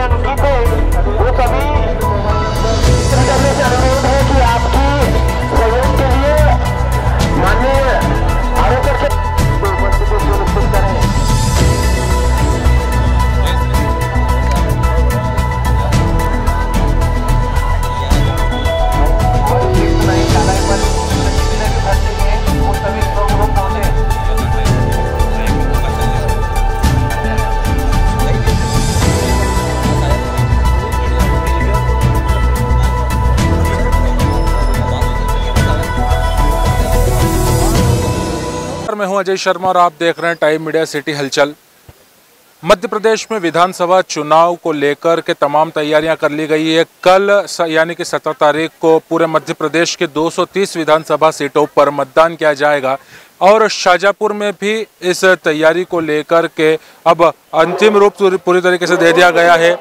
अंकित है वो सभी करने से अनुरोध है कि आपकी सहयोग के लिए माननीय आरोप से उपस्थिति सुनिश्चित करें। मैं हूं अजय शर्मा और आप देख रहे हैं टाइम मीडिया सिटी हलचल। मध्य प्रदेश में विधानसभा चुनाव को लेकर के तमाम तैयारियां कर ली गई है। कल यानी कि 17 तारीख को पूरे मध्य प्रदेश के 230 विधानसभा सीटों पर मतदान किया जाएगा और शाजापुर में भी इस तैयारी को लेकर के अब अंतिम रूप पूरी तरीके से दे दिया गया है।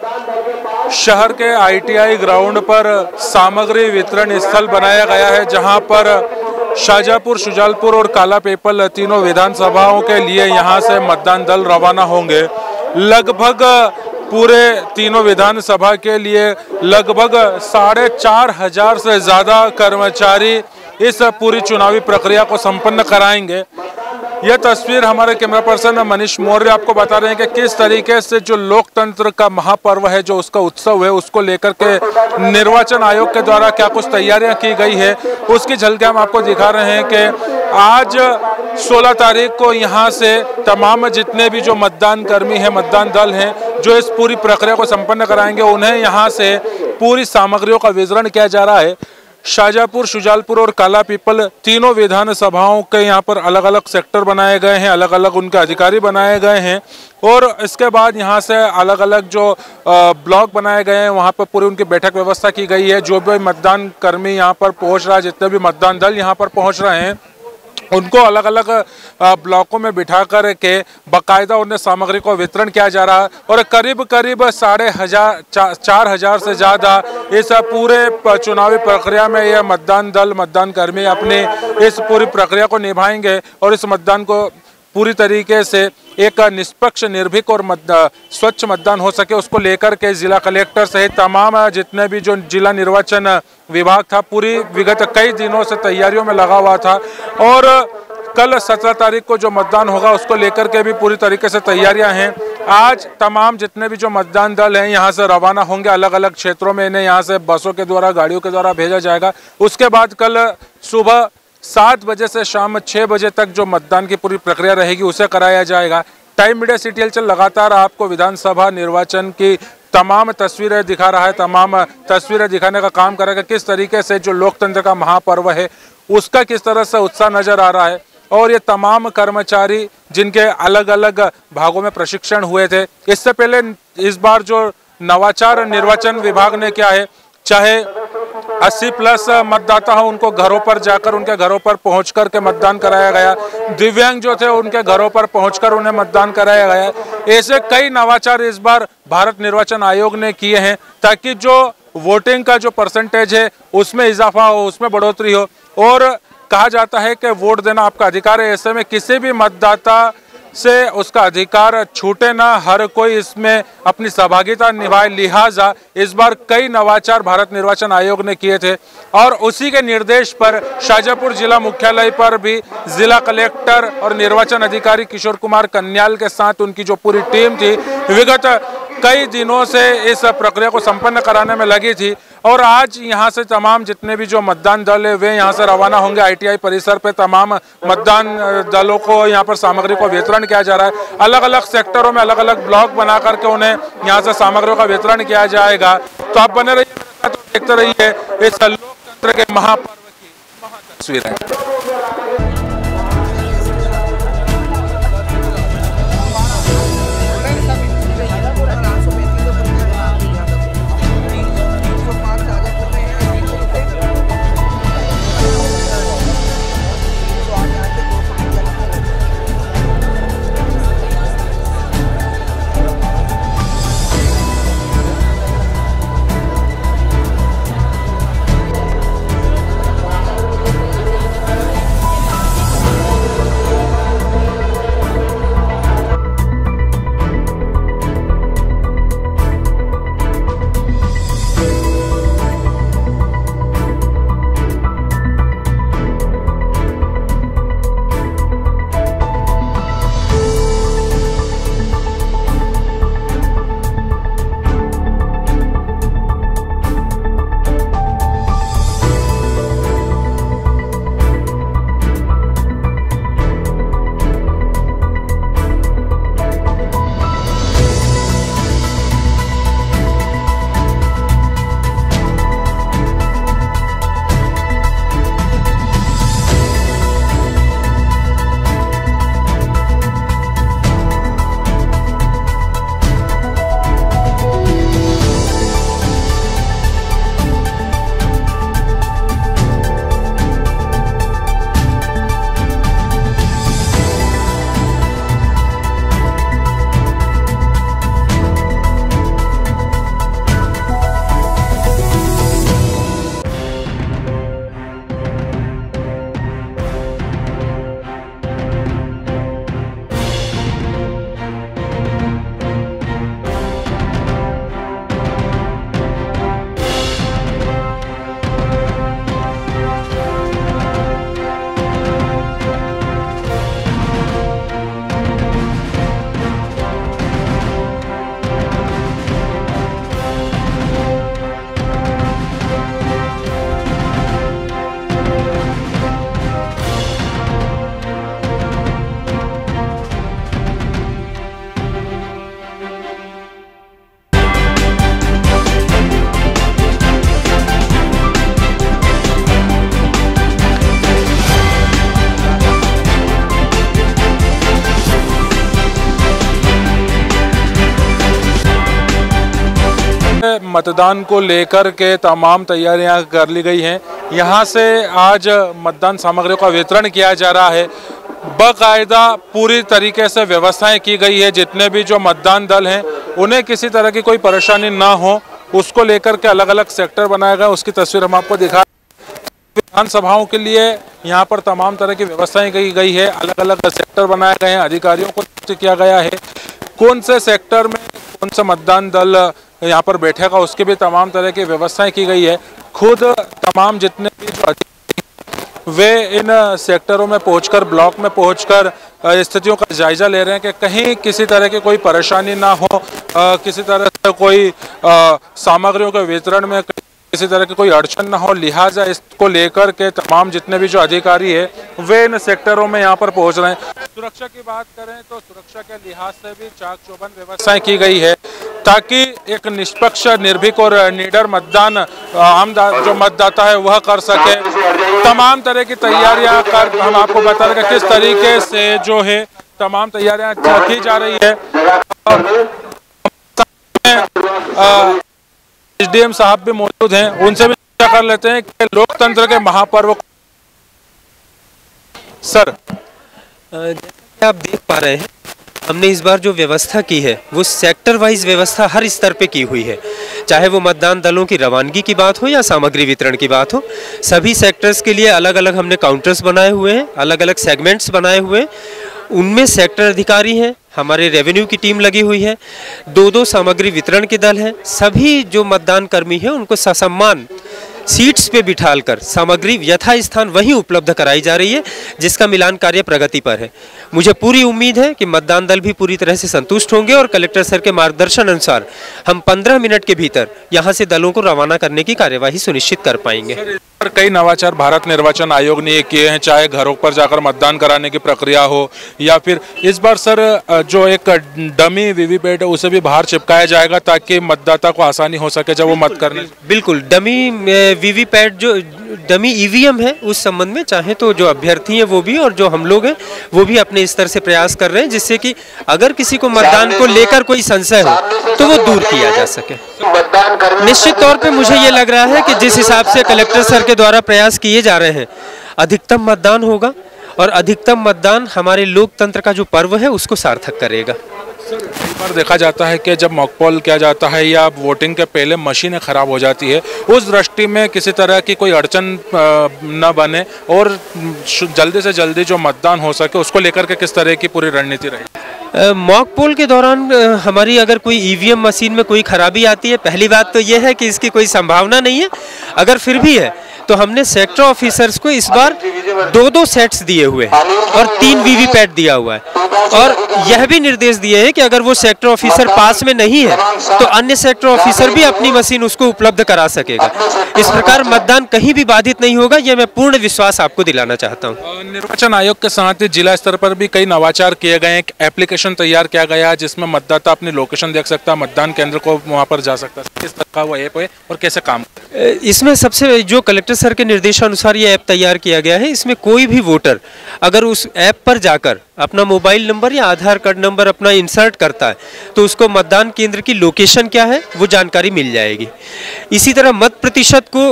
शहर के ITI ग्राउंड पर सामग्री वितरण स्थल बनाया गया है, जहां पर शाजापुर, शुजालपुर और कालापीपल तीनों विधानसभाओं के लिए यहां से मतदान दल रवाना होंगे। लगभग पूरे तीनों विधानसभा के लिए लगभग 4,500 से ज़्यादा कर्मचारी इस पूरी चुनावी प्रक्रिया को संपन्न कराएंगे। यह तस्वीर हमारे कैमरा पर्सन मनीष मौर्य आपको बता रहे हैं कि किस तरीके से जो लोकतंत्र का महापर्व है, जो उसका उत्सव है, उसको लेकर के निर्वाचन आयोग के द्वारा क्या कुछ तैयारियां की गई है, उसकी झलकियां हम आपको दिखा रहे हैं कि आज 16 तारीख को यहां से तमाम जितने भी जो मतदान कर्मी हैं, मतदान दल हैं, जो इस पूरी प्रक्रिया को संपन्न कराएंगे, उन्हें यहां से पूरी सामग्रियों का वितरण किया जा रहा है। शाजापुर, शुजालपुर और कालापीपल तीनों विधानसभाओं के यहाँ पर अलग अलग सेक्टर बनाए गए हैं, अलग अलग उनके अधिकारी बनाए गए हैं और इसके बाद यहाँ से अलग अलग जो ब्लॉक बनाए गए हैं, वहाँ पर पूरी उनकी बैठक व्यवस्था की गई है। जो भी मतदान कर्मी यहाँ पर पहुँच रहा है, जितने भी मतदान दल यहाँ पर पहुँच रहे हैं, उनको अलग अलग ब्लॉकों में बिठा कर के बाकायदा उन्हें सामग्री को वितरण किया जा रहा है और करीब 4,500 से ज़्यादा इस पूरे चुनावी प्रक्रिया में यह मतदान दल, मतदान कर्मी अपने इस पूरी प्रक्रिया को निभाएंगे और इस मतदान को पूरी तरीके से एक निष्पक्ष, निर्भीक और स्वच्छ मतदान हो सके, उसको लेकर के जिला कलेक्टर सहित तमाम जितने भी जो जिला निर्वाचन विभाग था, पूरी विगत कई दिनों से तैयारियों में लगा हुआ था और कल 17 तारीख को जो मतदान होगा उसको लेकर के भी पूरी तरीके से तैयारियां हैं। आज तमाम जितने भी जो मतदान दल हैं यहाँ से रवाना होंगे, अलग अलग क्षेत्रों में इन्हें यहाँ से बसों के द्वारा, गाड़ियों के द्वारा भेजा जाएगा। उसके बाद कल सुबह 7 बजे से शाम 6 बजे तक जो मतदान की पूरी प्रक्रिया रहेगी उसे कराया जाएगा। टाइम मीडिया सिटी हलचल लगातार आपको विधानसभा निर्वाचन की तमाम तस्वीरें दिखा रहा है, तमाम तस्वीरें दिखाने का काम करेगा। किस तरीके से जो लोकतंत्र का महापर्व है उसका किस तरह से उत्साह नजर आ रहा है और ये तमाम कर्मचारी जिनके अलग अलग भागों में प्रशिक्षण हुए थे। इससे पहले इस बार जो नवाचार निर्वाचन विभाग ने किया है, चाहे 80+ मतदाता हो, उनको घरों पर जाकर, उनके घरों पर पहुंचकर के मतदान कराया गया। दिव्यांग जो थे उनके घरों पर पहुंचकर उन्हें मतदान कराया गया। ऐसे कई नवाचार इस बार भारत निर्वाचन आयोग ने किए हैं ताकि जो वोटिंग का जो परसेंटेज है उसमें इजाफा हो, उसमें बढ़ोतरी हो। और कहा जाता है कि वोट देना आपका अधिकार है, ऐसे में किसी भी मतदाता से उसका अधिकार छूटे ना, हर कोई इसमें अपनी सहभागिता निभाए। लिहाजा इस बार कई नवाचार भारत निर्वाचन आयोग ने किए थे और उसी के निर्देश पर शाजापुर जिला मुख्यालय पर भी जिला कलेक्टर और निर्वाचन अधिकारी किशोर कुमार कन्याल के साथ उनकी जो पूरी टीम थी, विगत कई दिनों से इस प्रक्रिया को संपन्न कराने में लगी थी। और आज यहाँ से तमाम जितने भी जो मतदान दल है वे यहाँ से रवाना होंगे। ITI परिसर पे तमाम मतदान दलों को यहाँ पर सामग्री को वितरण किया जा रहा है। अलग अलग सेक्टरों में अलग अलग ब्लॉक बना करके उन्हें यहाँ से सामग्रियों का वितरण किया जाएगा। तो आप बने रहिए, देखते रहिए इस लोकतंत्र के महापर्व की तस्वीरें। मतदान को लेकर के तमाम तैयारियां कर ली गई हैं। यहां से आज मतदान सामग्रियों का वितरण किया जा रहा है। बाकायदा पूरी तरीके से व्यवस्थाएं की गई है। जितने भी जो मतदान दल हैं उन्हें किसी तरह की कोई परेशानी ना हो, उसको लेकर के अलग अलग सेक्टर बनाया गया। उसकी तस्वीर हम आपको दिखा। विधानसभाओं के लिए यहाँ पर तमाम तरह की व्यवस्थाएं की गई है। अलग अलग सेक्टर बनाए गए हैं। अधिकारियों को नियुक्त किया गया है कौन से सेक्टर में कौन सा मतदान दल यहाँ पर बैठेगा, उसकी भी तमाम तरह की व्यवस्थाएं की गई है। खुद तमाम जितने भी जो अधिकारी वे इन सेक्टरों में पहुंचकर, ब्लॉक में पहुंचकर स्थितियों का जायजा ले रहे हैं कि कहीं किसी तरह की कोई परेशानी ना हो, किसी तरह से कोई सामग्रियों के वितरण में किसी तरह की कोई अड़चन ना हो। लिहाजा इसको लेकर के तमाम जितने भी जो अधिकारी है वे इन सेक्टरों में यहाँ पर पहुँच रहे हैं। सुरक्षा की बात करें तो सुरक्षा के लिहाज से भी चाक चौबंद व्यवस्थाएं की गई है ताकि एक निष्पक्ष, निर्भीक और निडर मतदान आम जो मतदाता है वह कर सके। तमाम तरह की तैयारियां कर हम आपको बता रहे हैं किस तरीके से जो है तमाम तैयारियां की जा रही है। एसडीएम साहब भी मौजूद हैं, उनसे भी चर्चा कर लेते हैं कि लोकतंत्र के महापर्व। सर, जैसा आप देख पा रहे हैं, हमने इस बार जो व्यवस्था की है वो सेक्टर वाइज व्यवस्था हर स्तर पे की हुई है। चाहे वो मतदान दलों की रवानगी की बात हो या सामग्री वितरण की बात हो, सभी सेक्टर्स के लिए अलग अलग हमने काउंटर्स बनाए हुए हैं, अलग अलग सेगमेंट्स बनाए हुए हैं। उनमें सेक्टर अधिकारी हैं, हमारे रेवेन्यू की टीम लगी हुई है, दो सामग्री वितरण के दल हैं। सभी जो मतदान कर्मी हैं उनको ससम्मान सीट्स पे बिठालकर सामग्री यथास्थान वहीं उपलब्ध कराई जा रही है, जिसका मिलान कार्य प्रगति पर है। मुझे पूरी उम्मीद है कि मतदान दल भी पूरी तरह से संतुष्ट होंगे और कलेक्टर सर के मार्गदर्शन अनुसार हम 15 मिनट के भीतर यहां से दलों को रवाना करने की कार्यवाही सुनिश्चित कर पाएंगे। सर, कई नवाचार भारत निर्वाचन आयोग ने किए हैं, चाहे घरों पर जाकर मतदान कराने की प्रक्रिया हो या फिर इस बार सर जो एक डमी वीवीपैट है उसे भी बाहर चिपकाया जाएगा ताकि मतदाता को आसानी हो सके जब वो मत करने। बिल्कुल, डमी वीवीपैट जो डमी ईवीएम है उस संबंध में चाहे तो जो अभ्यर्थी हैं वो भी और जो हम लोग हैं वो भी अपने स्तर से प्रयास कर रहे हैं, जिससे कि अगर किसी को मतदान को लेकर कोई संशय हो तो वो दूर किया जा सके। निश्चित तौर पे मुझे ये लग रहा है कि जिस हिसाब से कलेक्टर सर के द्वारा प्रयास किए जा रहे हैं, अधिकतम मतदान होगा और अधिकतम मतदान हमारे लोकतंत्र का जो पर्व है उसको सार्थक करेगा। कई बार देखा जाता है कि जब मॉक पोल किया जाता है या वोटिंग के पहले मशीनें खराब हो जाती है, उस दृष्टि में किसी तरह की कोई अड़चन न बने और जल्दी से जल्दी जो मतदान हो सके उसको लेकर के किस तरह की पूरी रणनीति रहेगी? मॉक पोल के दौरान हमारी अगर कोई ईवीएम मशीन में कोई खराबी आती है, पहली बात तो यह है कि इसकी कोई संभावना नहीं है। अगर फिर भी है तो हमने सेक्टर ऑफिसर्स को इस बार 2 सेट्स दिए हुए हैं और 3 वीवीपैट दिया हुआ है और यह भी निर्देश दिए हैं कि अगर वो सेक्टर ऑफिसर पास में नहीं है तो अन्य सेक्टर ऑफिसर भी अपनी मशीन उसको उपलब्ध करा सकेगा। इस प्रकार मतदान कहीं भी बाधित नहीं होगा, यह मैं पूर्ण विश्वास आपको दिलाना चाहता हूँ। निर्वाचन आयोग के साथ जिला स्तर पर भी कई नवाचार किए गए हैं। एप्लीकेशन तैयार किया गया है जिसमें मतदाता अपनी लोकेशन देख सकता है, मतदान केंद्र को वहाँ पर जा सकता है। किस तरह का वो ऐप है और कैसे काम? इसमें सबसे जो कलेक्टर सर के निर्देशानुसार ये ऐप तैयार किया गया है, इसमें कोई भी वोटर अगर उस ऐप पर जाकर अपना मोबाइल नंबर या आधार कार्ड नंबर अपना इंसर्ट करता है तो उसको मतदान केंद्र की लोकेशन क्या है वो जानकारी मिल जाएगी। इसी तरह मत प्रतिशत को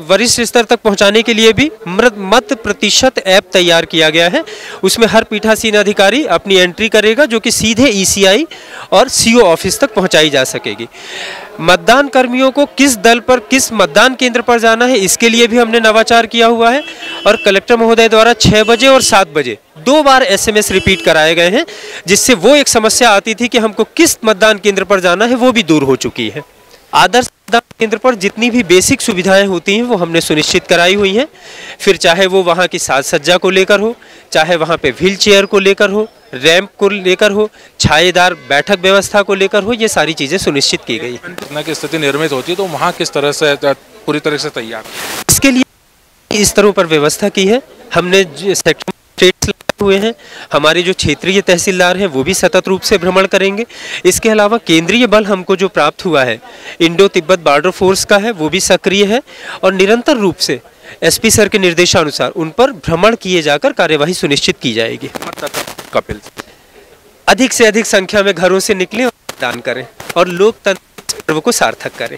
वरिष्ठ स्तर तक पहुंचाने के लिए भी मत प्रतिशत ऐप तैयार किया गया है। उसमें हर पीठासीन अधिकारी अपनी एंट्री करेगा जो कि सीधे ईसीआई और सीओ ऑफिस तक पहुंचाई जा सकेगी। मतदान कर्मियों को किस दल पर किस मतदान केंद्र पर जाना है इसके लिए भी हमने नवाचार किया हुआ है और कलेक्टर महोदय द्वारा 6 बजे और 7 बजे 2 बार एसएमएस रिपीट कराए गए हैं, जिससे वो एक समस्या आती थी कि हमको किस मतदान केंद्र पर जाना है वो भी दूर हो चुकी है। आदर्श मतदान केंद्र पर जितनी भी बेसिक सुविधाएं होती हैं वो हमने सुनिश्चित कराई हुई हैं। फिर चाहे वो वहाँ की साज सज्जा को लेकर हो, चाहे वहाँ पे व्हील चेयर को लेकर हो, रैंप को लेकर हो, छायेदार बैठक व्यवस्था को लेकर हो, ये सारी चीज़ें सुनिश्चित की गई। घटना की स्थिति निर्मित होती है तो वहाँ किस तरह से पूरी तरह से तैयार? इसके लिए इस स्तरों पर व्यवस्था की है। हमने सेक्टर स्टेट्स लगे हुए हैं, हमारे जो क्षेत्रीय तहसीलदार हैं वो भी सतत रूप से भ्रमण करेंगे। इसके अलावा केंद्रीय बल हमको जो प्राप्त हुआ है इंडो तिब्बत बॉर्डर फोर्स का है, वो भी सक्रिय है और निरंतर रूप से एसपी सर के निर्देशानुसार उन पर भ्रमण किए जाकर कार्यवाही सुनिश्चित की जाएगी। कपिल, अधिक से अधिक संख्या में घरों से निकलें और मतदान करें और लोकतंत्र पर्व को सार्थक करें।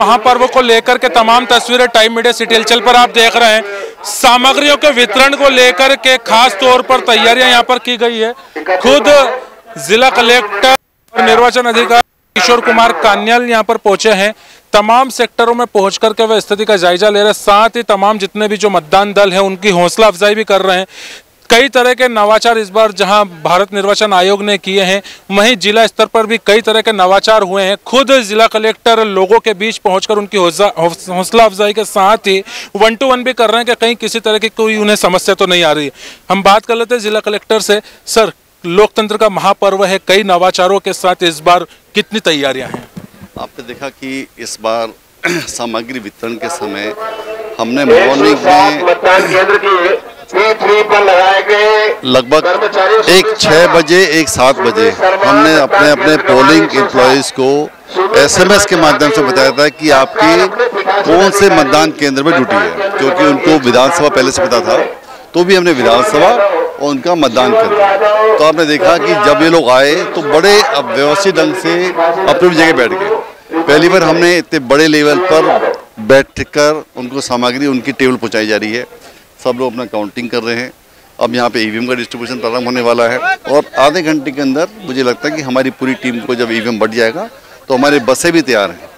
महापर्व को लेकर के तमाम तस्वीरें टाइम मीडिया सिटी हलचल पर आप देख रहे हैं। सामग्रियों के वितरण को लेकर के खास तौर पर तैयारियां यहां पर की गई है। खुद जिला कलेक्टर और निर्वाचन अधिकारी किशोर कुमार कान्याल यहां पर पहुंचे हैं। तमाम सेक्टरों में पहुंच करके वह स्थिति का जायजा ले रहे हैं। साथ ही तमाम जितने भी जो मतदान दल है उनकी हौसला अफजाई भी कर रहे हैं। कई तरह के नवाचार इस बार जहां भारत निर्वाचन आयोग ने किए हैं, वहीं जिला स्तर पर भी कई तरह के नवाचार हुए हैं। खुद जिला कलेक्टर लोगों के बीच पहुंचकर उनकी हौसला अफजाई के साथ ही 1-to-1 भी कर रहे हैं कि कहीं किसी तरह की कोई उन्हें समस्या तो नहीं आ रही है। हम बात कर लेते हैं जिला कलेक्टर से। सर, लोकतंत्र का महापर्व है, कई नवाचारों के साथ इस बार कितनी तैयारियां हैं? आपने देखा कि इस बार सामग्री वितरण के समय हमने मॉर्निंग में लगभग एक 6 बजे एक 7 बजे हमने अपने अपने पोलिंग एम्प्लॉयज़ को SMS के माध्यम से बताया था कि आपकी कौन से मतदान केंद्र में ड्यूटी है, क्योंकि उनको विधानसभा पहले से पता था, तो भी हमने विधानसभा और उनका मतदान कर दिया। तो आपने देखा कि जब ये लोग आए तो बड़े व्यवस्थित ढंग से अपनी जगह बैठ गए। पहली बार हमने इतने बड़े लेवल पर बैठकर उनको सामग्री उनकी टेबल पहुंचाई जा रही है। सब लोग अपना काउंटिंग कर रहे हैं। अब यहाँ पे EVM का डिस्ट्रीब्यूशन प्रारंभ होने वाला है और आधे घंटे के अंदर मुझे लगता है कि हमारी पूरी टीम को जब EVM बढ़ जाएगा तो हमारे बसें भी तैयार हैं,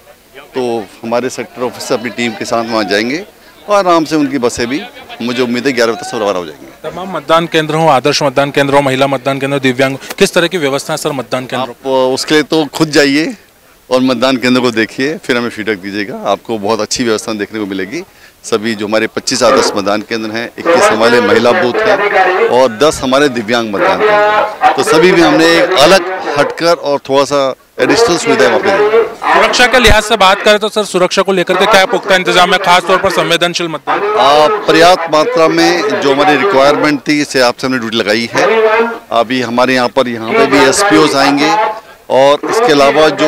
तो हमारे सेक्टर ऑफिसर अपनी टीम के साथ वहाँ जाएंगे और आराम से उनकी बसें भी, मुझे उम्मीद है 11 बजे तक सब रवाना हो जाएंगे। तमाम मतदान केंद्र हो, आदर्श मतदान केंद्र हो, महिला मतदान केंद्र, दिव्यांग, किस तरह की व्यवस्था है सर मतदान केंद्र? आप उसके लिए तो खुद जाइए और मतदान केंद्र को देखिए, फिर हमें फीडबैक दीजिएगा। आपको बहुत अच्छी व्यवस्था देखने को मिलेगी। सभी जो हमारे 25 आदर्श मतदान केंद्र हैं, 21 हमारे महिला बूथ हैं और 10 हमारे दिव्यांग मतदान केंद्र हैं, तो सभी में हमने एक अलग हटकर और थोड़ा सा एडिशनल सुविधाएं वहाँ पे। सुरक्षा के लिहाज से बात करें तो सर सुरक्षा को लेकर के क्या पुख्ता इंतजाम है, खासतौर पर संवेदनशील मतदान? पर्याप्त मात्रा में जो हमारी रिक्वायरमेंट थी इससे आपसे हमने ड्यूटी लगाई है। अभी हमारे यहाँ पे भी SPOs आएंगे और इसके अलावा जो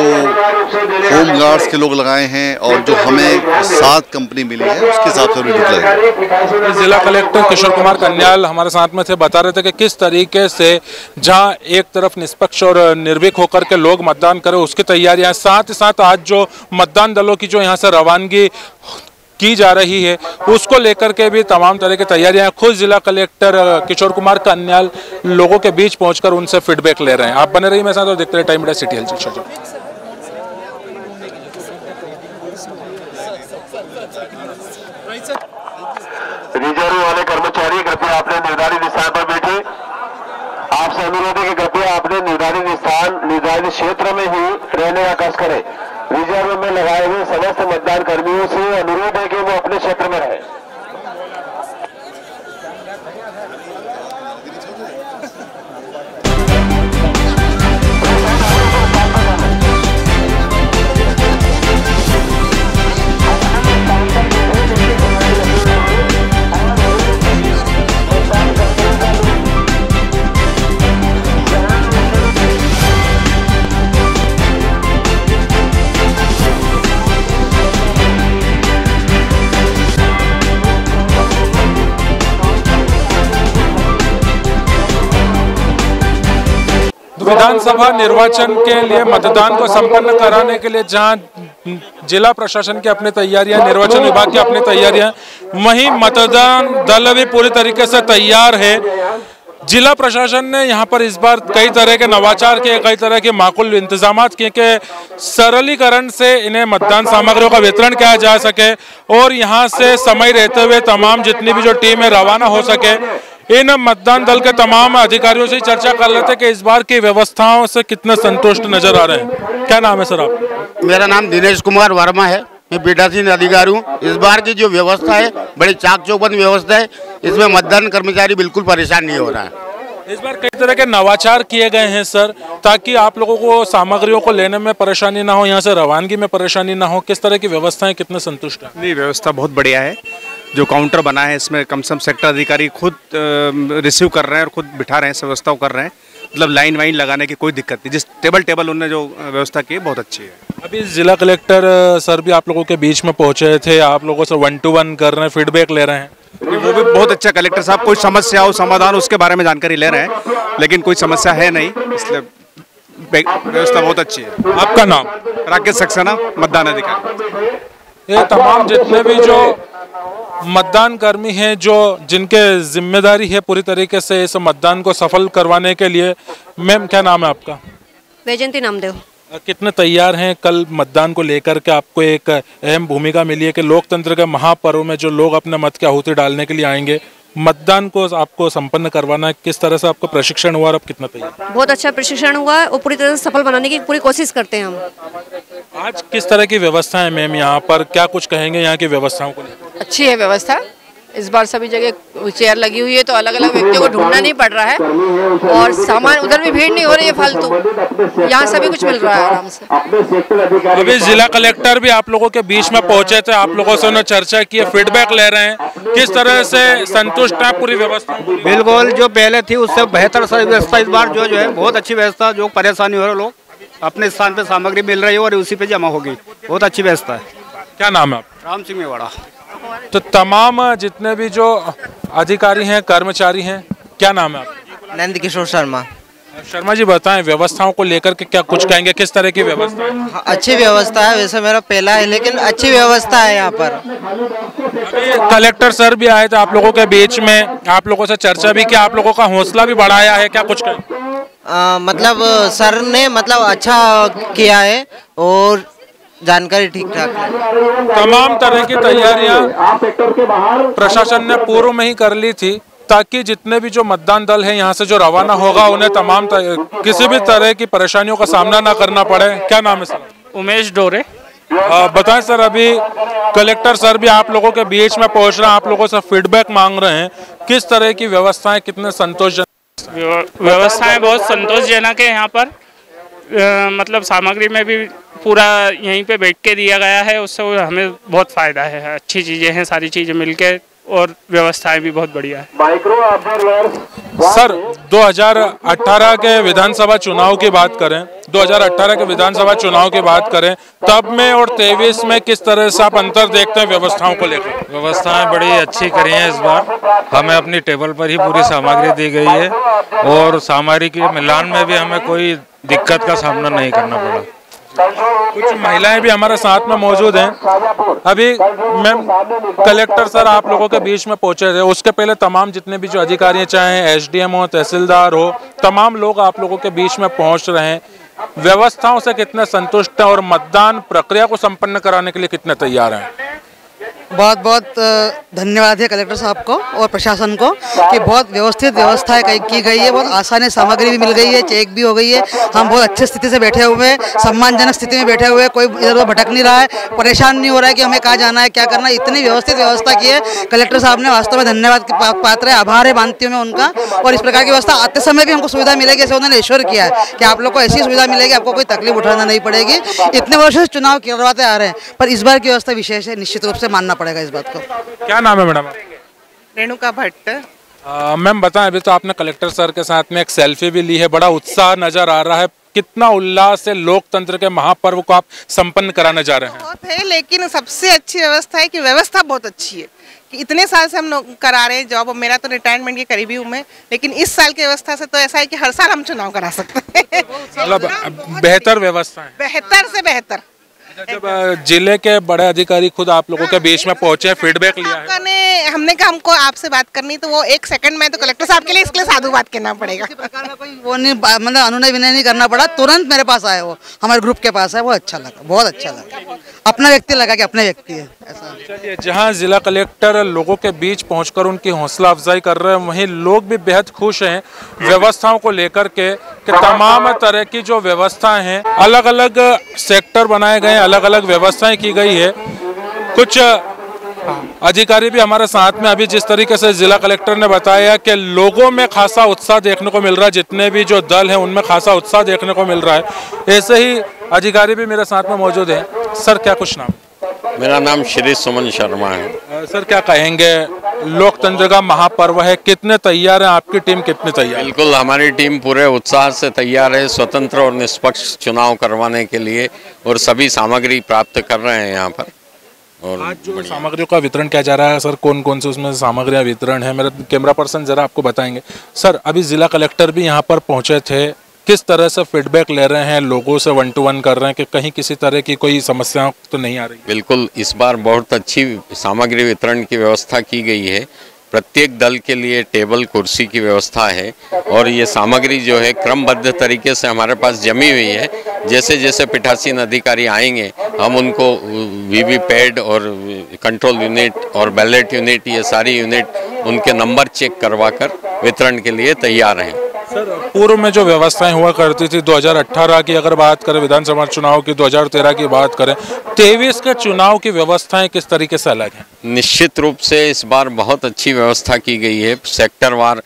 होम गार्ड्स के लोग लगाए हैं और जो हमें 7 कंपनी मिली है उसके हिसाब से ड्यूटी लगाएंगे। जिला कलेक्टर किशोर कुमार कन्याल हमारे साथ में थे, बता रहे थे कि किस तरीके से जहां एक तरफ निष्पक्ष और निर्भीक होकर के लोग मतदान करें उसकी तैयारियां, साथ ही साथ आज जो मतदान दलों की जो यहाँ से रवानगी की जा रही है उसको लेकर के भी तमाम तरह की तैयारियां खुद जिला कलेक्टर किशोर कुमार कन्याल लोगों के बीच पहुंचकर उनसे फीडबैक ले रहे हैं। आप बने रहिए मेरे साथ और देखते रहिए टाइम इंडिया सिटी हलचल। रिजर्व वाले कर्मचारी कृपया अपने निर्धारित स्थान पर बैठे। आपसे अनुरोध है कि कृपया अपने निर्धारित क्षेत्र में ही रहने का कष्ट करें। रिजर्व में लगाए हुए समस्त मतदान कर्मियों से अनुरोध है कि वो अपने क्षेत्र में रहें। विधानसभा निर्वाचन के लिए मतदान को संपन्न कराने के लिए जहां जिला प्रशासन की अपनी तैयारियां, निर्वाचन विभाग की अपनी तैयारियां, वहीं मतदान दल भी पूरी तरीके से तैयार है। जिला प्रशासन ने यहाँ पर इस बार कई तरह के नवाचार किए, कई तरह के माकूल इंतजाम किए कि सरलीकरण से इन्हें मतदान सामग्रियों का वितरण किया जा सके और यहाँ से समय रहते हुए तमाम जितनी भी जो टीम है रवाना हो सके। इन मतदान दल के तमाम अधिकारियों से चर्चा कर रहे थे कि इस बार की व्यवस्थाओं से कितने संतुष्ट नजर आ रहे हैं। क्या नाम है सर आप? मेरा नाम दिनेश कुमार वर्मा है, मैं पीठासीन अधिकारी हूँ। इस बार की जो व्यवस्था है बड़ी चाक चौबंद व्यवस्था है, इसमें मतदान कर्मचारी बिल्कुल परेशान नहीं हो रहा है। इस बार कई तरह के नवाचार किए गए हैं सर, ताकि आप लोगों को सामग्रियों को लेने में परेशानी ना हो, यहाँ से रवानगी में परेशानी ना हो। किस तरह की व्यवस्थाएं, कितने संतुष्ट हैं? नहीं, व्यवस्था बहुत बढ़िया है। जो काउंटर बना है इसमें कम से कम सेक्टर अधिकारी खुद रिसीव कर रहे हैं और खुद बिठा रहे हैं, व्यवस्था कर रहे हैं। मतलब लाइन वाइन लगाने की कोई दिक्कत नहीं, जिस टेबल उन्होंने जो व्यवस्था की है बहुत अच्छी है। अभी जिला कलेक्टर सर भी आप लोगों के बीच में पहुंचे थे, आप लोगों से 1-to-1 कर रहे हैं, फीडबैक ले रहे हैं। वो भी बहुत अच्छा कलेक्टर साहब, कोई समस्या हो समाधान उसके बारे में जानकारी ले रहे हैं, लेकिन कोई समस्या है नहीं, इसलिए व्यवस्था बहुत अच्छी है। आपका नाम? राकेश सक्सेना, मतदान अधिकारी। ये तमाम जितने भी जो मतदान कर्मी हैं, जो जिनके जिम्मेदारी है पूरी तरीके से इस मतदान को सफल करवाने के लिए। मैम क्या नाम है आपका? वैजंती नामदेव। कितने तैयार हैं कल मतदान को लेकर के? आपको एक अहम भूमिका मिली है कि लोकतंत्र के महापर्व में जो लोग अपने मत की आहुति डालने के लिए आएंगे, मतदान को आपको संपन्न करवाना है। किस तरह से आपको प्रशिक्षण हुआ और अब कितना तैयार? बहुत अच्छा प्रशिक्षण हुआ है और पूरी तरह से सफल बनाने की पूरी कोशिश करते हैं हम। आज किस तरह की व्यवस्था है मैम यहाँ पर? क्या कुछ कहेंगे यहाँ की व्यवस्थाओं को लेकर? अच्छी है व्यवस्था, इस बार सभी जगह चेयर लगी हुई है, तो अलग अलग व्यक्तियों को ढूंढना नहीं पड़ रहा है और सामान उधर भी भीड़ नहीं हो रही है फालतू, यहाँ सभी कुछ मिल रहा है आराम से। अभी जिला कलेक्टर भी आप लोगों के बीच में पहुंचे थे, आप लोगों से उन्होंने चर्चा की है, फीडबैक ले रहे हैं, किस तरह से संतुष्ट है पूरी व्यवस्था? बिल्कुल, जो पहले थी उससे बेहतर व्यवस्था इस बार जो है बहुत अच्छी व्यवस्था। जो परेशानी हो रहे लोग अपने स्थान पे सामग्री मिल रही है और उसी पे जमा होगी, बहुत अच्छी व्यवस्था है। क्या नाम है आप? राम सिंह मेवाड़ा। तो तमाम जितने भी जो अधिकारी हैं, कर्मचारी हैं, क्या नाम है आपका? नंद किशोर शर्मा। शर्मा जी बताएं, व्यवस्थाओं को लेकर के क्या कुछ कहेंगे, किस तरह की व्यवस्था है? हाँ, अच्छी व्यवस्था है, वैसे मेरा पहला है लेकिन अच्छी व्यवस्था है यहाँ पर। अभी कलेक्टर सर भी आए थे आप लोगों के बीच में, आप लोगों से चर्चा भी की, आप लोगों का हौसला भी बढ़ाया है, क्या कुछ कहें? मतलब सर ने मतलब अच्छा किया है और जानकारी ठीक ठाक है। तमाम तरह की तैयारियां प्रशासन ने पूर्व में ही कर ली थी ताकि जितने भी जो मतदान दल है यहाँ से जो रवाना होगा उन्हें तमाम किसी भी तरह की परेशानियों का सामना ना करना पड़े। क्या नाम है सर? उमेश डोरे। बताएं सर, अभी कलेक्टर सर भी आप लोगों के बीच में पहुंच रहे हैं, आप लोगों से फीडबैक मांग रहे हैं, किस तरह की व्यवस्थाएं, कितने संतोषजनक? व्यवस्थाएं बहुत संतोषजनक है यहाँ पर। मतलब सामग्री में भी पूरा यहीं पे बैठ के दिया गया है, उससे हमें बहुत फायदा है। अच्छी चीजें हैं, सारी चीजें मिलके, और व्यवस्थाएं भी बहुत बढ़िया है। सर 2018 के विधानसभा चुनाव की बात करें, 2018 के विधानसभा चुनाव की बात करें, तब में और 23 में किस तरह से आप अंतर देखते हैं व्यवस्थाओं को लेकर? व्यवस्थाएं बड़ी अच्छी करी हैं इस बार, हमें अपनी टेबल पर ही पूरी सामग्री दी गई है और सामग्री के मिलान में भी हमें कोई दिक्कत का सामना नहीं करना पड़ा। कुछ महिलाएं भी हमारे साथ में मौजूद हैं। अभी मैम कलेक्टर सर आप लोगों के बीच में पहुंचे थे, उसके पहले तमाम जितने भी जो अधिकारी हैं, चाहे एसडीएम हो, तहसीलदार हो, तमाम लोग आप लोगों के बीच में पहुंच रहे हैं। व्यवस्थाओं से कितने संतुष्ट हैं और मतदान प्रक्रिया को संपन्न कराने के लिए कितने तैयार हैं? बहुत बहुत धन्यवाद है कलेक्टर साहब को और प्रशासन को कि बहुत व्यवस्थित व्यवस्थाएं की गई है, बहुत आसानी सामग्री भी मिल गई है, चेक भी हो गई है। हम बहुत अच्छी स्थिति से बैठे हुए हैं, सम्मानजनक स्थिति में बैठे हुए हैं, कोई इधर उधर भटक नहीं रहा है, परेशान नहीं हो रहा है कि हमें कहाँ जाना है, क्या करना है। इतनी व्यवस्थित व्यवस्था की है कलेक्टर साहब ने, वास्तव में धन्यवाद के पात्र है, आभार है मानती हूँ मैं उनका। और इस प्रकार की व्यवस्था आते समय भी हमको सुविधा मिलेगी, ऐसे उन्होंने एश्योर किया है कि आप लोग को ऐसी सुविधा मिलेगी, आपको कोई तकलीफ उठाना नहीं पड़ेगी। इतने वर्षों से चुनाव करवाते आ रहे हैं, पर इस बार की व्यवस्था विशेष है, निश्चित रूप से मानना पड़ेगा इस बात को। क्या नाम है मैडम? रेणुका भट्ट। मैम बताएं, अभी तो आपने कलेक्टर सर के साथ में एक सेल्फी भी ली है, बड़ा उत्साह नजर आ रहा है, कितना उल्लास से लोकतंत्र के महापर्व को आप संपन्न कराने जा रहे हैं? बहुत है, लेकिन सबसे अच्छी व्यवस्था है कि व्यवस्था बहुत अच्छी है कि इतने साल से हम लोग करा रहे हैं जॉब। मेरा तो रिटायरमेंट के करीबी हूँ मैं, लेकिन इस साल की व्यवस्था से तो ऐसा है कि हर साल हम चुनाव करा सकते हैं। मतलब बेहतर व्यवस्था है, बेहतर से बेहतर। जब जिले के बड़े अधिकारी खुद आप लोगों के बीच में पहुंचे, फीडबैक लिया है? हमने कहा हमको आपसे बात करनी, तो वो एक सेकंड में तो कलेक्टर साहब के लिए इसके लिए साधु बात करना पड़ेगा। वो नहीं, मतलब अनुनय विनय नहीं करना पड़ा, तुरंत मेरे पास आए, वो हमारे ग्रुप के पास है, वो अच्छा लगा, बहुत अच्छा लगा, अपना व्यक्ति लगा कि अपने व्यक्ति है ऐसा। चलिए, जहां जिला कलेक्टर लोगों के बीच पहुंचकर उनकी हौसला अफजाई कर रहे हैं, वहीं लोग भी बेहद खुश हैं व्यवस्थाओं को लेकर के कि तमाम तरह की जो व्यवस्थाएं हैं, अलग अलग सेक्टर बनाए गए, अलग अलग व्यवस्थाएं की गई है। कुछ अधिकारी भी हमारे साथ में, अभी जिस तरीके से जिला कलेक्टर ने बताया कि लोगों में खासा उत्साह देखने को मिल रहा है, जितने भी जो दल हैं उनमें खासा उत्साह देखने को मिल रहा है, ऐसे ही अधिकारी भी मेरे साथ में मौजूद हैं। सर क्या कुछ नाम? मेरा नाम श्री सुमन शर्मा है। सर क्या कहेंगे, लोकतंत्र का महापर्व है, कितने तैयार हैं, आपकी टीम कितनी तैयार? बिल्कुल, हमारी टीम पूरे उत्साह से तैयार है स्वतंत्र और निष्पक्ष चुनाव करवाने के लिए, और सभी सामग्री प्राप्त कर रहे हैं यहाँ पर। और आज जो सामग्रियों का वितरण किया जा रहा है सर, कौन कौन से उसमें सामग्रियाँ वितरण है, मेरा कैमरा पर्सन जरा आपको बताएंगे। सर अभी जिला कलेक्टर भी यहाँ पर पहुँचे थे, किस तरह से फीडबैक ले रहे हैं, लोगों से 1 to 1 कर रहे हैं कि कहीं किसी तरह की कोई समस्या तो नहीं आ रही? बिल्कुल, इस बार बहुत अच्छी सामग्री वितरण की व्यवस्था की गई है। प्रत्येक दल के लिए टेबल कुर्सी की व्यवस्था है, और ये सामग्री जो है क्रमबद्ध तरीके से हमारे पास जमी हुई है। जैसे जैसे पीठासीन अधिकारी आएंगे, हम उनको वीवीपैट और कंट्रोल यूनिट और बैलेट यूनिट, ये सारी यूनिट उनके नंबर चेक करवा कर वितरण के लिए तैयार हैं। सर पूर्व में जो व्यवस्थाएं हुआ करती थी 2018 की अगर बात करें, विधानसभा चुनाव की 2013 की बात करें, 23 के चुनाव की व्यवस्थाएं किस तरीके से अलग हैं? निश्चित रूप से इस बार बहुत अच्छी व्यवस्था की गई है। सेक्टरवार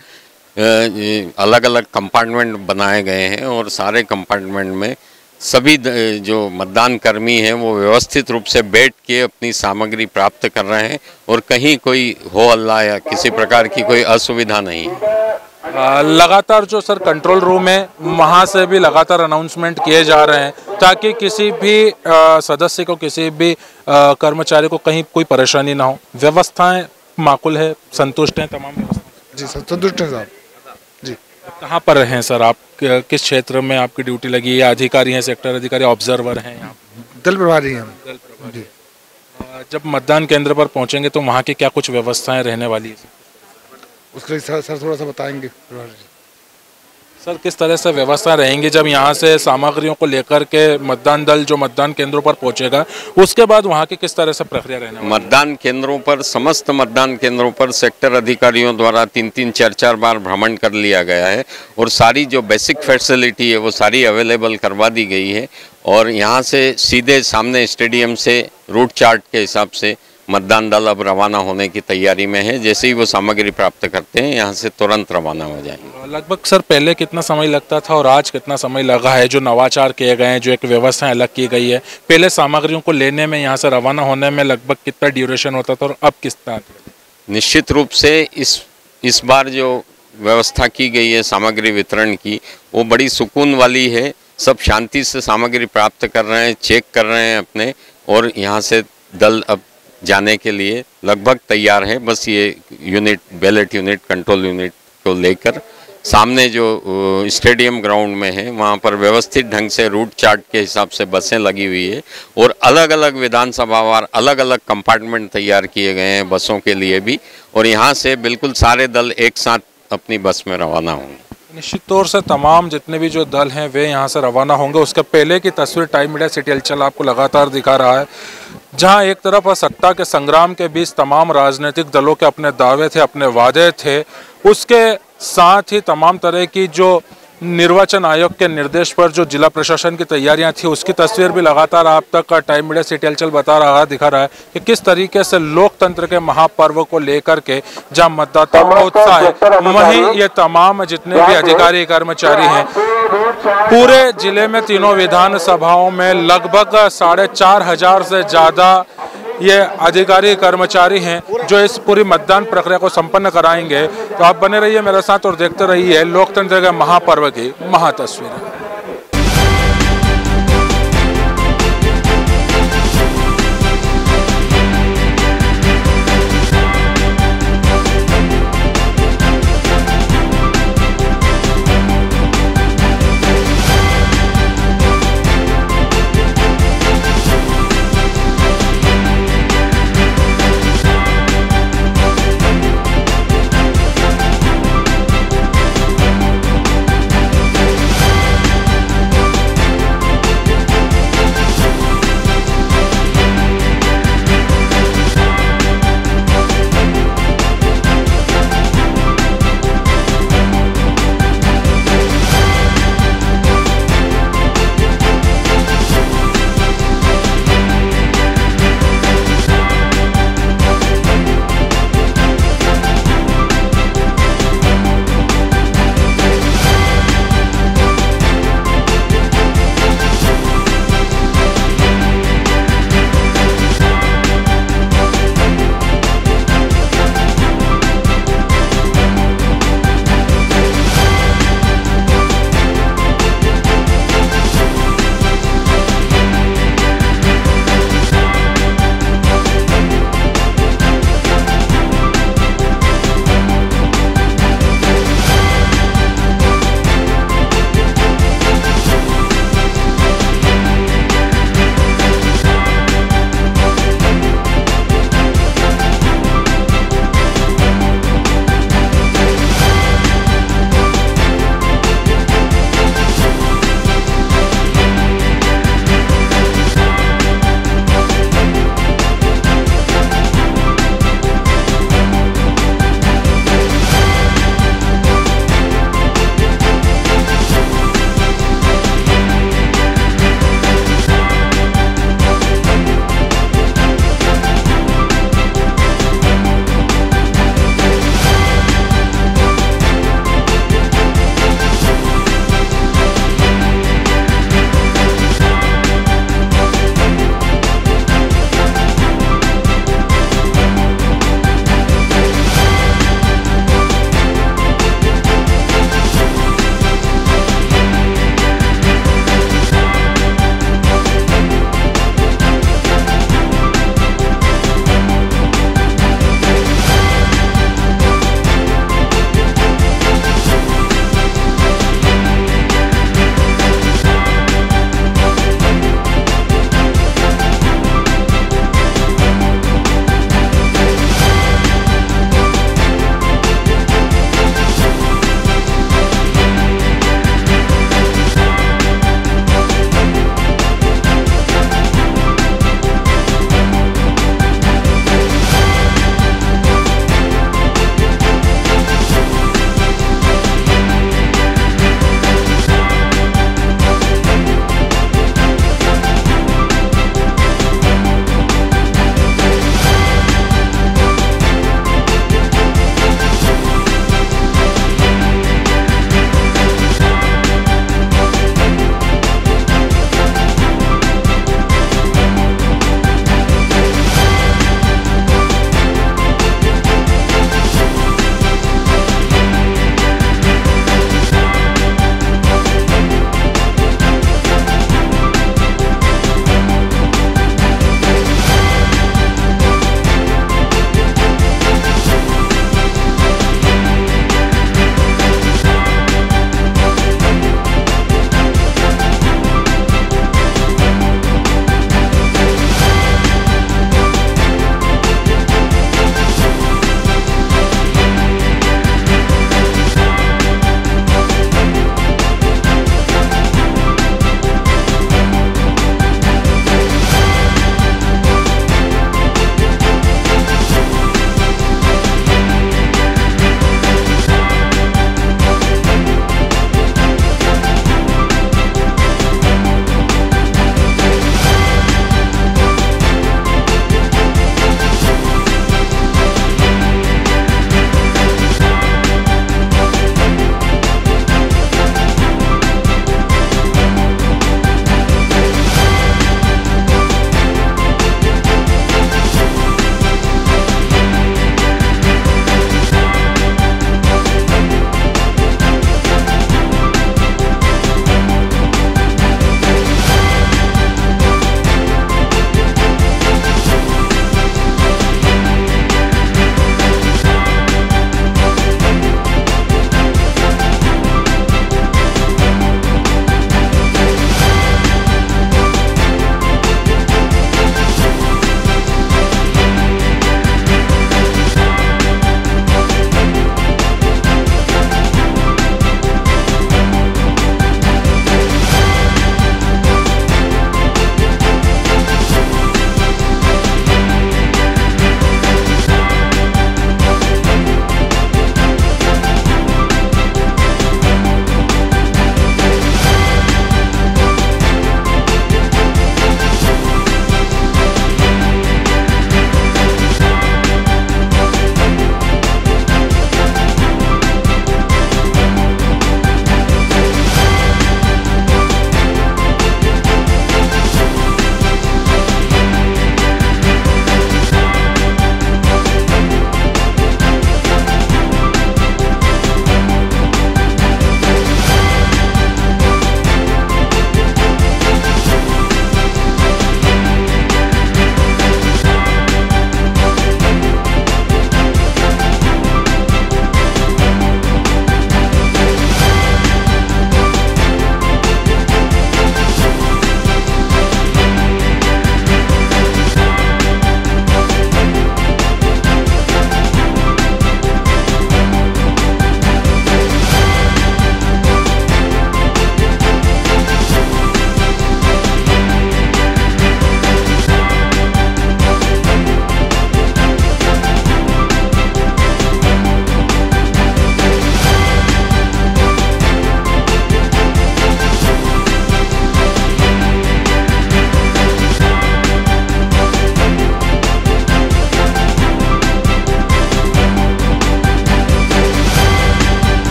अलग अलग कंपार्टमेंट बनाए गए हैं और सारे कंपार्टमेंट में सभी जो मतदान कर्मी हैं वो व्यवस्थित रूप से बैठ के अपनी सामग्री प्राप्त कर रहे हैं और कहीं कोई हो हल्ला या किसी प्रकार की कोई असुविधा नहीं है। लगातार जो सर कंट्रोल रूम है वहाँ से भी लगातार अनाउंसमेंट किए जा रहे हैं ताकि किसी भी सदस्य को, किसी भी कर्मचारी को कहीं कोई परेशानी ना हो। व्यवस्थाएं माकूल है, संतुष्ट हैं तमाम व्यवस्था? जी सर, संतुष्ट हैं साहब जी। कहाँ पर हैं सर आप? किस क्षेत्र में आपकी ड्यूटी लगी है? अधिकारी हैं, सेक्टर अधिकारी, ऑब्जर्वर हैं? यहाँ दल प्रभारी हैं दल प्रभारी। जब मतदान केंद्र पर पहुंचेंगे तो वहाँ की क्या कुछ व्यवस्थाएं रहने वाली है? उसके लिए सर थोड़ा सा बताएंगे सर, किस तरह से व्यवस्था रहेंगी जब यहाँ से सामग्रियों को लेकर के मतदान दल जो मतदान केंद्रों पर पहुंचेगा, उसके बाद वहाँ की किस तरह से प्रक्रिया रहने वाली है? मतदान केंद्रों पर, समस्त मतदान केंद्रों पर सेक्टर अधिकारियों द्वारा 3-3, 4-4 बार भ्रमण कर लिया गया है और सारी जो बेसिक फैसिलिटी है वो सारी अवेलेबल करवा दी गई है। और यहाँ से सीधे सामने स्टेडियम से रूट चार्ट के हिसाब से मतदान दल अब रवाना होने की तैयारी में है। जैसे ही वो सामग्री प्राप्त करते हैं यहाँ से तुरंत रवाना हो जाएंगे। लगभग सर पहले कितना समय लगता था और आज कितना समय लगा है? जो नवाचार किए गए हैं, जो एक व्यवस्था अलग की गई है, पहले सामग्रियों को लेने में, यहाँ से रवाना होने में लगभग कितना ड्यूरेशन होता था और अब कितना? निश्चित रूप से इस बार जो व्यवस्था की गई है सामग्री वितरण की, वो बड़ी सुकून वाली है। सब शांति से सामग्री प्राप्त कर रहे हैं, चेक कर रहे हैं अपने, और यहाँ से दल अब जाने के लिए लगभग तैयार है। बस ये unit, ballot unit, control unit को लेकर सामने जो स्टेडियम ग्राउंड में है वहाँ पर व्यवस्थित ढंग से रूट चार्ट के हिसाब से बसें लगी हुई है और अलग अलग विधानसभावार अलग अलग कंपार्टमेंट तैयार किए गए हैं बसों के लिए भी, और यहाँ से बिल्कुल सारे दल एक साथ अपनी बस में रवाना होंगे। निश्चित तौर से तमाम जितने भी जो दल हैं वे यहाँ से रवाना होंगे। उसके पहले की तस्वीर टाइम मीडिया सिटी हलचल आपको लगातार दिखा रहा है, जहाँ एक तरफ सत्ता के संग्राम के बीच तमाम राजनीतिक दलों के अपने दावे थे, अपने वादे थे, उसके साथ ही तमाम तरह की जो निर्वाचन आयोग के निर्देश पर जो जिला प्रशासन की तैयारियां थी उसकी तस्वीर भी लगातार आप तक टाइम मीडिया सिटी हलचल दिखा रहा है कि किस तरीके से लोकतंत्र के महापर्व को लेकर के जहां मतदाताओं का उत्साह है, वहीं ये तमाम जितने भी अधिकारी कर्मचारी हैं पूरे जिले में तीनों विधानसभाओं में लगभग 4,500 से ज़्यादा ये अधिकारी कर्मचारी हैं जो इस पूरी मतदान प्रक्रिया को संपन्न कराएंगे। तो आप बने रहिए मेरे साथ और देखते रहिए लोकतंत्र के महापर्व की महातस्वीरें।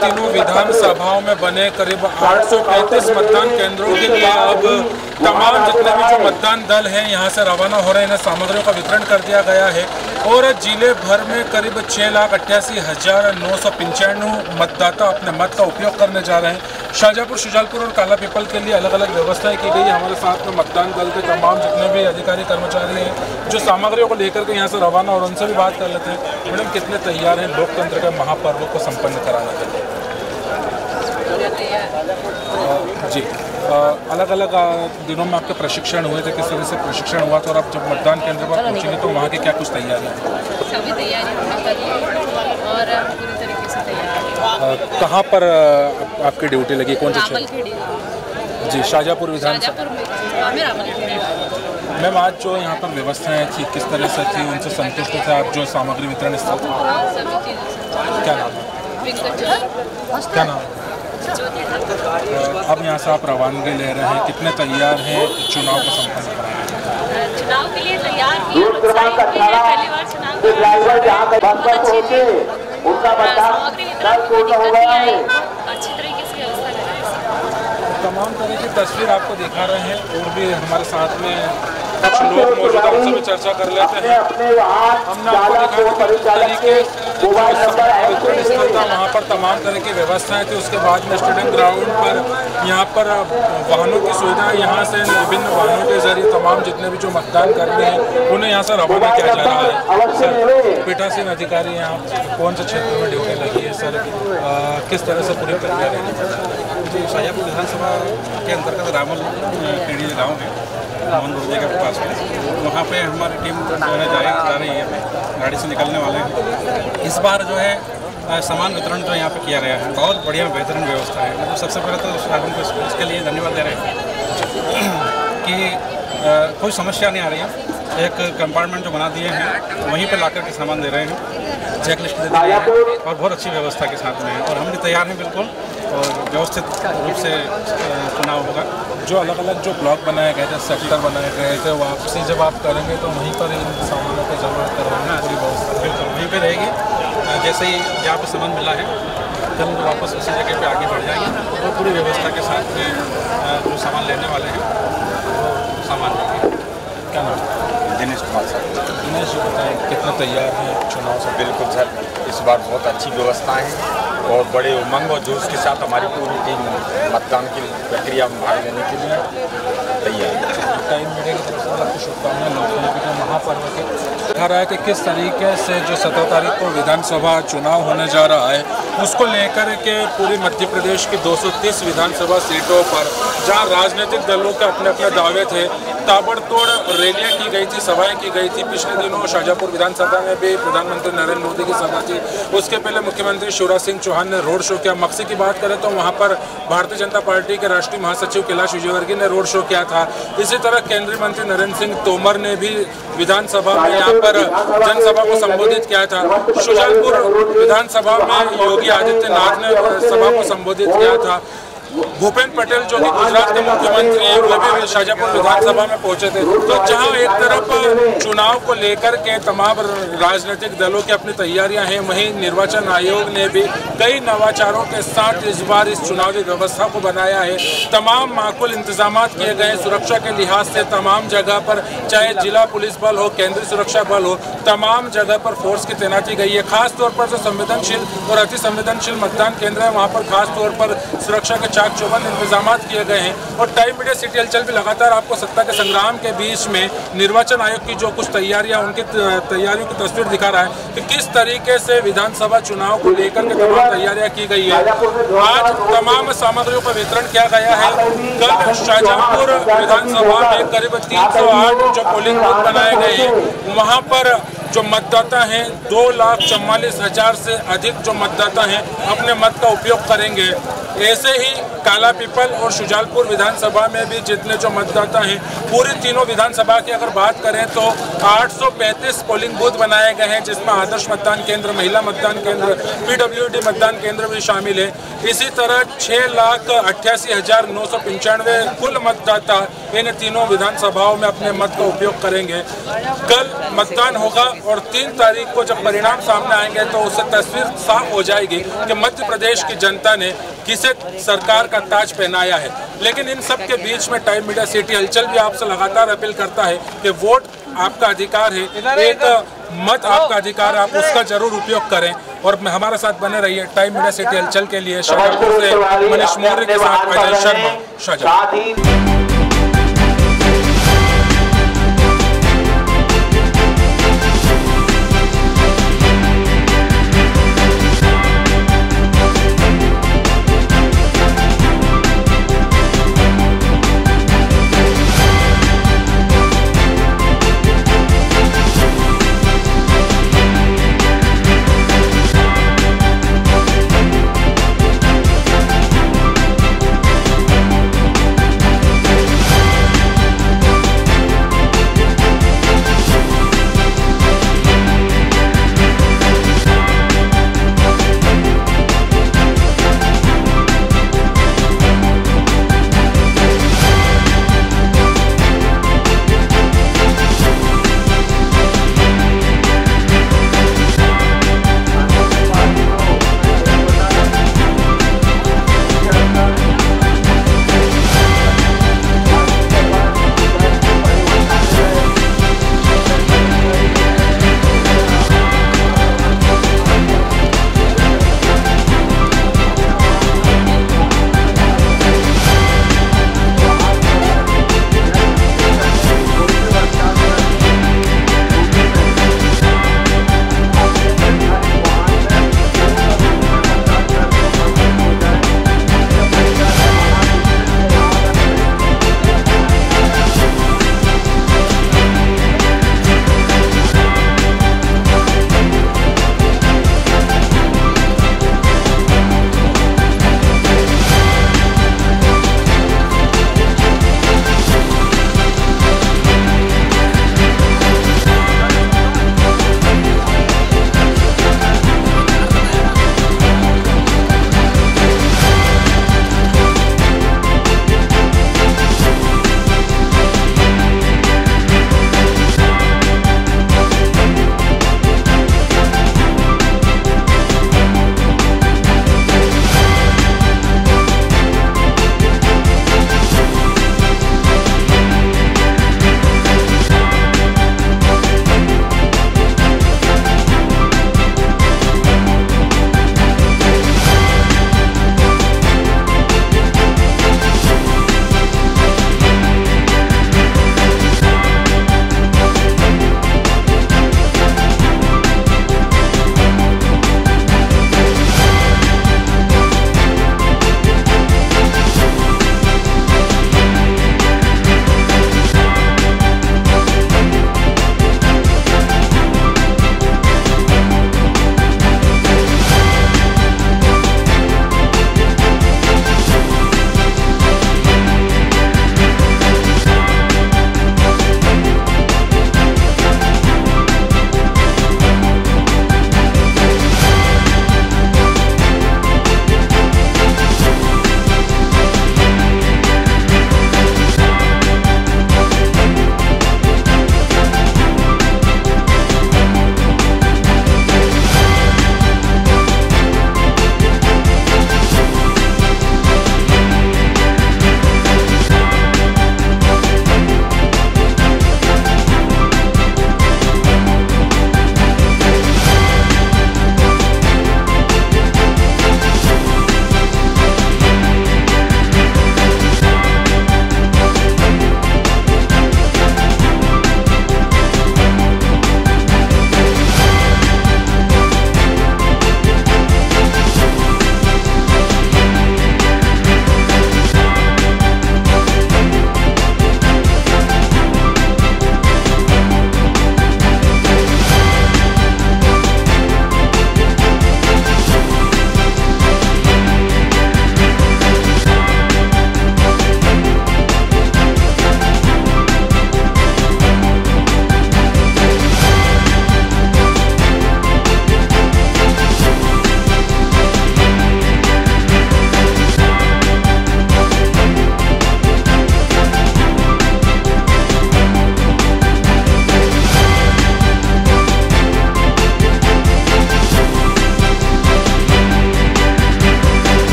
तीनों विधानसभाओं में बने करीब 835 मतदान केंद्रों के लिए अब तमाम जितने भी जो मतदान दल हैं यहाँ से रवाना हो रहे हैं, इन्हें सामग्रियों का वितरण कर दिया गया है और जिले भर में करीब 6,88,995 मतदाता अपने मत का उपयोग करने जा रहे हैं। शाहजहाँपुर, शुजालपुर और काला पीपल के लिए अलग अलग व्यवस्थाएं की गई है। हमारे साथ में मतदान दल के तमाम जितने भी अधिकारी कर्मचारी हैं जो सामग्रियों को लेकर के यहाँ से रवाना, और उनसे भी बात कर लेते हैं। मैडम, कितने तैयार हैं लोकतंत्र के महापर्व को संपन्न कराने के लिए? जी, अलग अलग दिनों में आपके प्रशिक्षण हुए थे, किस तरह से प्रशिक्षण हुआ था और आप जब मतदान केंद्र पर पहुँचेंगे तो वहाँ की क्या कुछ तैयारियाँ? सभी तैयारी कर ली और पूरी तरीके से तैयार। कहाँ पर आपकी ड्यूटी लगी, कौन से क्षेत्र? जी, शाहजहाँपुर विधानसभा। मैम, आज जो यहाँ पर व्यवस्थाएं थी किस तरह से थी, उनसे संतुष्ट थे आप? जो सामग्री वितरण स्थल था, क्या नाम है? क्या नाम? अब यहाँ से आप रवानगी ले रहे हैं, कितने तैयार हैं चुनाव को संपन्न कराने? चुनाव के लिए तैयार ही पहली बार चुनाव अच्छी तरीके से व्यवस्था कर रहे हैं। तमाम तरह की तस्वीर आपको दिखा रहे हैं और भी हमारे साथ में कुछ लोग मौजूद हैं, उनसे भी चर्चा कर लेते हैं। हमने आपको दिखा कि किस तरीके स्थल था, वहाँ पर तमाम तरह की व्यवस्थाएं थी। उसके बाद में स्टेडियम ग्राउंड पर यहाँ पर वाहनों की सुविधा, यहाँ से विभिन्न वाहनों के जरिए तमाम जितने भी जो मतदान करते हैं उन्हें यहाँ से रवाना किया जा रहा है। सर, पीठासीन अधिकारी यहाँ कौन से क्षेत्र में ड्यूटी लगी है सर, किस तरह से पूरी प्रक्रिया रहने? जी, शाहजहाँपुर विधानसभा के अंतर्गत रावल खेड़ी गाँव है, मोहन गुरुजी के पास में, वहाँ पे हमारी टीम जो है जा रही है, गाड़ी से निकलने वाले हैं। इस बार जो है सामान वितरण जो यहाँ पे किया गया है, बहुत बढ़िया बेहतरीन व्यवस्था है। मतलब सबसे पहले तो शासन को इसके लिए धन्यवाद दे रहे हैं कि कोई समस्या नहीं आ रही है। एक कंपार्टमेंट जो बना दिए हैं वहीं पर लाकर के सामान दे रहे हैं, चेक लिस्ट दे रहे हैं और बहुत अच्छी व्यवस्था के साथ में है। और हम भी तैयार हैं बिल्कुल, और व्यवस्थित रूप से चुनाव होगा। जो अलग अलग जो ब्लॉक बनाए गए थे, सेक्टर बनाए गए थे, वापसी जब आप करेंगे तो वहीं पर इन सामानों को जमा करवाना पूरी व्यवस्था बिल्कुल वहीं पर रहेगी। जैसे ही जहाँ पर सामान मिला है तुरंत वापस उसी जगह पे आगे बढ़ जाएंगे और पूरी व्यवस्था के साथ में जो सामान लेने वाले हैं वो सामान लेंगे। क्या नाम? दिनेश कुमार सर। दिनेश जी, बताएं कितना तैयार हैं चुनाव से? बिल्कुल सर, इस बार बहुत अच्छी व्यवस्थाएं हैं और बड़े उमंग और जोश के साथ हमारी पूरी टीम मतदान की प्रक्रिया में भाग लेने के लिए तैयार है। टाइम मीडिया की तरफ से आपको शुभकामनाएं। लोकतंत्र के महापर्व के दिखा रहा है कि किस तरीके से जो 17 तारीख को विधानसभा चुनाव होने जा रहा है उसको लेकर के पूरी मध्य प्रदेश की 230 विधानसभा सीटों पर जहां राजनीतिक दलों के अपने अपने दावे थे, ताबड़तोड़ रैलियां की गई थी, सभाएं की गई थी। पिछले दिनों शाहजहाँपुर विधानसभा में भी प्रधानमंत्री नरेंद्र मोदी की सभा थी। उसके पहले मुख्यमंत्री शिवराज सिंह चौहान ने रोड शो किया। मक्सी की बात करें तो वहाँ पर भारतीय जनता पार्टी के राष्ट्रीय महासचिव कैलाश विजयवर्गीय ने रोड शो किया था। इसी तरह केंद्रीय मंत्री नरेंद्र सिंह तोमर ने भी विधानसभा में यहाँ पर जनसभा को संबोधित किया था। शुजालपुर विधानसभा में योगी आदित्यनाथ ने सभा को संबोधित किया था। भूपेंद्र पटेल जो कि गुजरात के मुख्यमंत्री हैं वो भी शाहजहाँपुर विधानसभा में पहुंचे थे। तो जहां एक तरफ चुनाव को लेकर के तमाम राजनीतिक दलों की अपनी तैयारियां हैं, वहीं निर्वाचन आयोग ने भी कई नवाचारों के साथ इस बार इस चुनावी व्यवस्था को बनाया है। तमाम माकूल इंतजाम किए गए सुरक्षा के लिहाज से। तमाम जगह पर चाहे जिला पुलिस बल हो, केंद्रीय सुरक्षा बल हो, तमाम जगह पर फोर्स की तैनाती गई है। खासतौर पर जो संवेदनशील और अति संवेदनशील मतदान केंद्र है वहाँ पर खासतौर पर सुरक्षा के चाक चौबंद इंतजाम किए गए हैं। और टाइम मीडिया सिटी हलचल भी लगातार आपको सत्ता के संग्राम के बीच में निर्वाचन आयोग की जो कुछ तैयारियां, उनकी तैयारियों की तस्वीर दिखा रहा है कि किस तरीके से विधानसभा चुनाव को लेकर के तमाम तैयारियां की गई है। आज तमाम सामग्रियों का वितरण किया गया है। कल शाहजहाँपुर विधानसभा में करीब 308 जो पोलिंग बूथ बनाए गए हैं वहाँ पर जो मतदाता हैं 2,44,000 से अधिक जो मतदाता हैं अपने मत का उपयोग करेंगे। ऐसे ही काला पीपल और शुजालपुर विधानसभा में भी जितने जो मतदाता हैं, पूरी तीनों विधानसभा की अगर बात करें तो 835 पोलिंग बूथ बनाए गए हैं, जिसमें आदर्श मतदान केंद्र, महिला मतदान केंद्र, PWD मतदान केंद्र भी शामिल है। इसी तरह 6,88,995 कुल मतदाता इन तीनों विधानसभाओं में अपने मत का उपयोग करेंगे। कल मतदान होगा और 3 तारीख को जब परिणाम सामने आएंगे तो उससे तस्वीर साफ हो जाएगी कि मध्य प्रदेश की जनता ने किसे सरकार का ताज पहनाया है। लेकिन इन सब के बीच में टाइम मीडिया सिटी हलचल भी आपसे लगातार अपील करता है कि वोट आपका अधिकार है, एक मत आपका अधिकार है, आप उसका जरूर उपयोग करें। और हमारे साथ बने रहिए। टाइम मीडिया सिटी हलचल के लिए शाहजहांपुर से मनीष मौर्य के साथ अजय शर्मा, शाहजहां।